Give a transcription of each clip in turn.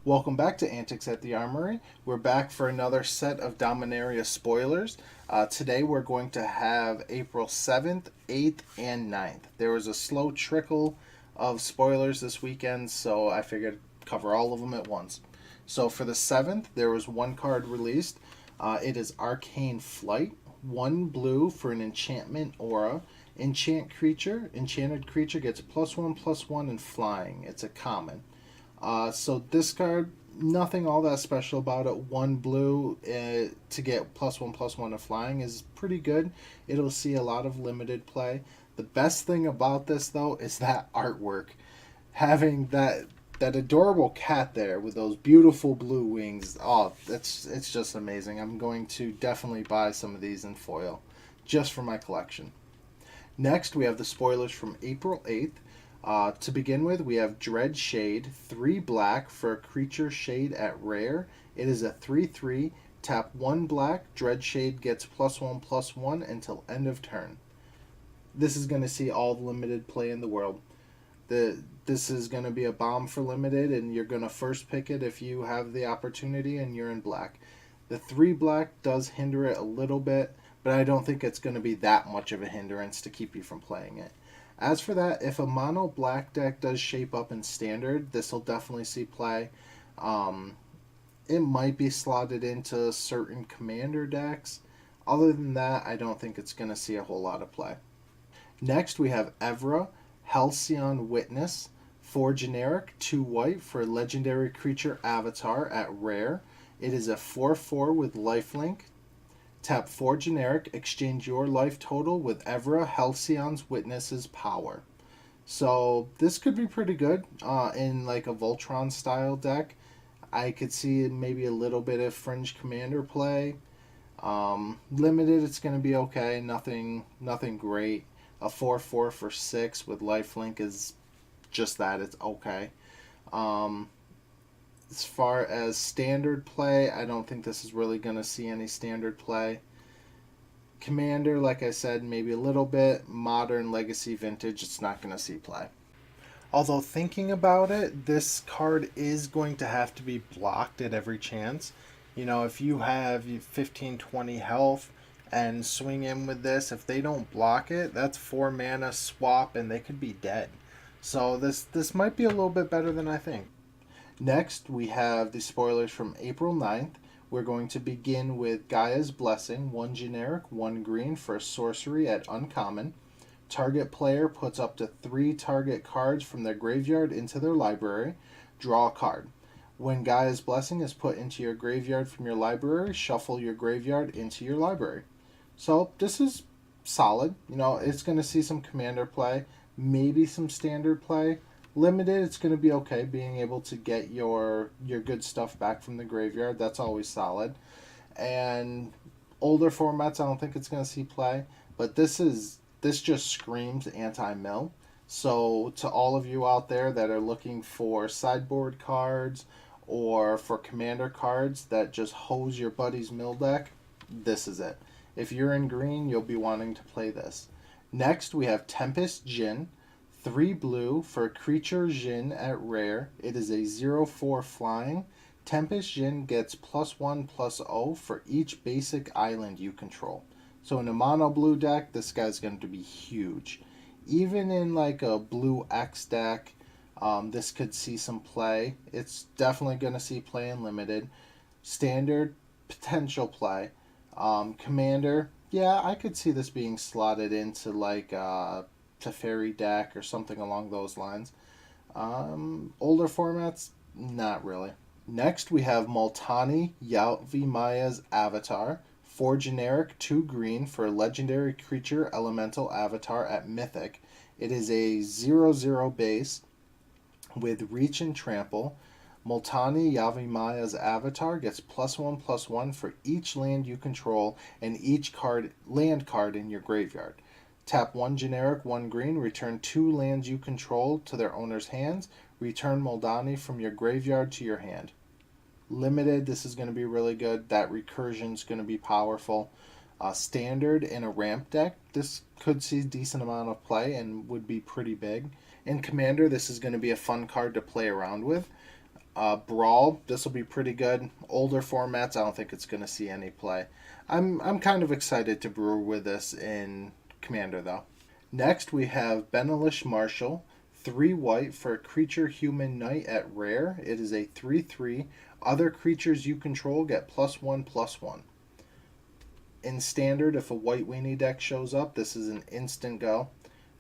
Welcome back to Antics at the Armory. We're back for another set of Dominaria spoilers. Today we're going to have April 7th, 8th, and 9th. There was a slow trickle of spoilers this weekend, so I figured I'd cover all of them at once. So for the 7th, there was one card released. It is Arcane Flight. 1 blue for an enchantment aura. Enchanted creature gets +1/+1 and flying. It's a common. So this card, nothing all that special about it. 1 blue to get +1/+1 of flying is pretty good. It'll see a lot of limited play. The best thing about this though is that artwork. Having that adorable cat there with those beautiful blue wings. Oh, it's just amazing. I'm going to definitely buy some of these in foil just for my collection. Next, we have the spoilers from April 8th. To begin with, we have Dread Shade, 3 black for a creature shade at rare. It is a 3/3. Tap 1 black. Dread Shade gets +1/+1 until end of turn. This is going to see all the limited play in the world. This is going to be a bomb for limited, and you're going to first pick it if you have the opportunity and you're in black. The 3 black does hinder it a little bit, but I don't think it's going to be that much of a hindrance to keep you from playing it. As for that, if a mono black deck does shape up in standard, this will definitely see play. It might be slotted into certain commander decks. Other than that, I don't think it's going to see a whole lot of play. Next, we have Evra, Halcyon Witness, 4 generic, 2 white for a legendary creature avatar at rare. It is a 4/4 with lifelink. Tap 4 generic, exchange your life total with Evra, Halcyon's Witness's power. So this could be pretty good in like a Voltron style deck. I could see maybe a little bit of Fringe Commander play. Limited, it's going to be okay. Nothing great. A 4/4 for 6 with lifelink is just that. It's okay. As far as standard play, I don't think this is really going to see any standard play. Commander, like I said, maybe a little bit. Modern, Legacy, Vintage, it's not going to see play. Although thinking about it, this card is going to have to be blocked at every chance. You know, if you have 15-20 health and swing in with this, if they don't block it, that's 4 mana swap and they could be dead. So this might be a little bit better than I think. Next, we have the spoilers from April 9th. We're going to begin with Gaia's Blessing, 1 generic, 1 green for a sorcery at uncommon. Target player puts up to 3 target cards from their graveyard into their library. Draw a card. When Gaia's Blessing is put into your graveyard from your library, shuffle your graveyard into your library. So this is solid. You know, it's going to see some commander play, maybe some standard play. Limited, it's going to be okay. Being able to get your good stuff back from the graveyard, that's always solid. And older formats, I don't think it's going to see play. But this just screams anti-mill. So to all of you out there that are looking for sideboard cards or for commander cards that just hose your buddy's mill deck, this is it. If you're in green, you'll be wanting to play this. Next, we have Tempest Djinn. 3 blue for creature Djinn at rare. It is a 0/4 flying. Tempest Djinn gets +1/+0 for each basic island you control. So in a mono blue deck, this guy's going to be huge. Even in like a blue X deck, this could see some play. It's definitely going to see play in limited. Standard, potential play. Commander, yeah, I could see this being slotted into like Teferi deck or something along those lines. Older formats, not really. Next, we have Multani Yavimaya Avatar. 4 generic, 2 green for a legendary creature elemental avatar at Mythic. It is a 0/0 base with reach and trample. Multani Yavimaya Avatar gets +1/+1 for each land you control and each land card in your graveyard. Tap 1 generic, 1 green, return 2 lands you control to their owner's hands. Return Multani from your graveyard to your hand. Limited, this is going to be really good. That recursion is going to be powerful. Standard in a ramp deck, this could see a decent amount of play and would be pretty big. In Commander, this is going to be a fun card to play around with. Brawl, this will be pretty good. Older formats, I don't think it's going to see any play. I'm kind of excited to brew with this in Commander though. Next we have Benelish Marshall, 3 white for a creature human knight at rare. It is a 3/3. Other creatures you control get +1/+1. In standard, if a white weenie deck shows up, this is an instant go.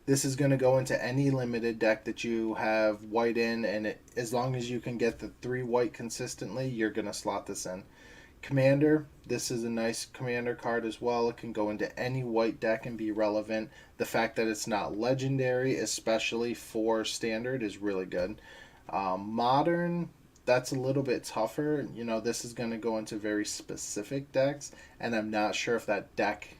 This is going to go into any limited deck that you have white in, and as long as you can get the 3 white consistently, you're going to slot this in. Commander, this is a nice commander card as well. It can go into any white deck and be relevant. The fact that it's not legendary, especially for standard, is really good. Modern, that's a little bit tougher. This is going to go into very specific decks, and I'm not sure if the deck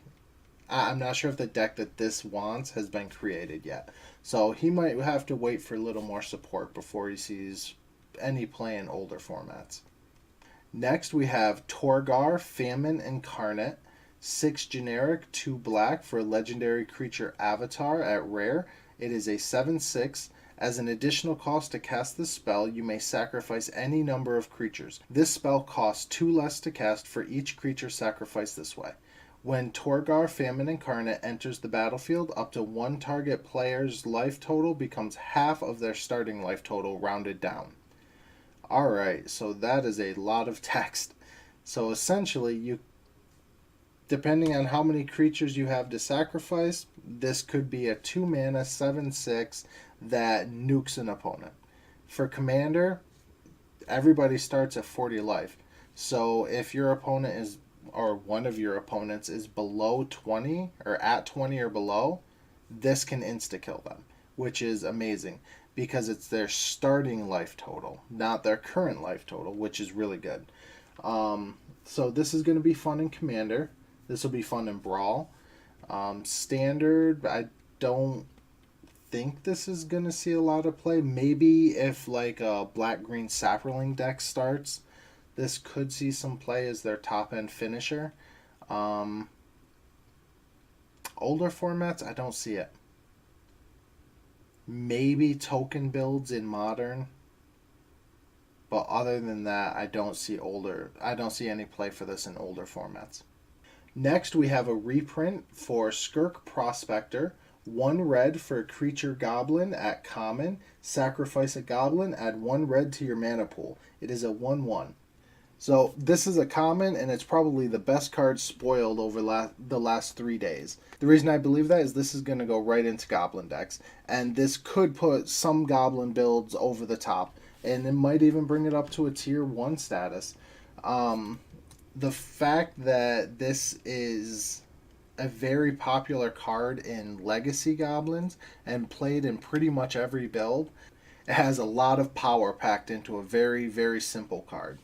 that this wants has been created yet. So he might have to wait for a little more support before he sees any play in older formats. Next, we have Torgar, Famine Incarnate, 6 generic, 2 black for a legendary creature avatar at rare. It is a 7/6. As an additional cost to cast this spell, you may sacrifice any number of creatures. This spell costs 2 less to cast for each creature sacrificed this way. When Torgar, Famine Incarnate enters the battlefield, up to one target player's life total becomes half of their starting life total, rounded down. Alright, so that is a lot of text. So essentially, depending on how many creatures you have to sacrifice, this could be a 2 mana 7/6 that nukes an opponent. For Commander, everybody starts at 40 life. So if your opponent is, or one of your opponents is below 20, or at 20 or below, this can insta-kill them, which is amazing because it's their starting life total, not their current life total, which is really good. So this is going to be fun in Commander. This will be fun in Brawl. Standard, I don't think this is going to see a lot of play. Maybe if like a black-green Saproling deck starts, this could see some play as their top-end finisher. Older formats, I don't see it. Maybe token builds in Modern. But other than that, I don't see any play for this in older formats. Next, we have a reprint for Skirk Prospector. 1 red for a creature goblin at common. Sacrifice a goblin, add 1 red to your mana pool. It is a 1/1. So this is a common, and it's probably the best card spoiled over the last 3 days. The reason I believe that is this is going to go right into goblin decks, and this could put some goblin builds over the top, and it might even bring it up to a tier 1 status. The fact that this is a very popular card in Legacy Goblins and played in pretty much every build, it has a lot of power packed into a very, very simple card.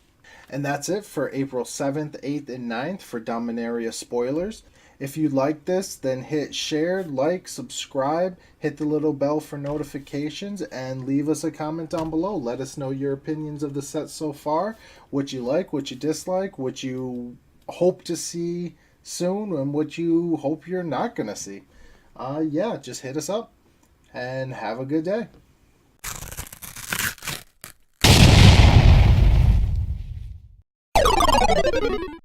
And that's it for April 7th, 8th, and 9th for Dominaria spoilers. If you like this, then hit share, like, subscribe, hit the little bell for notifications, and leave us a comment down below. Let us know your opinions of the set so far, what you like, what you dislike, what you hope to see soon, and what you hope you're not going to see. Just hit us up, and have a good day.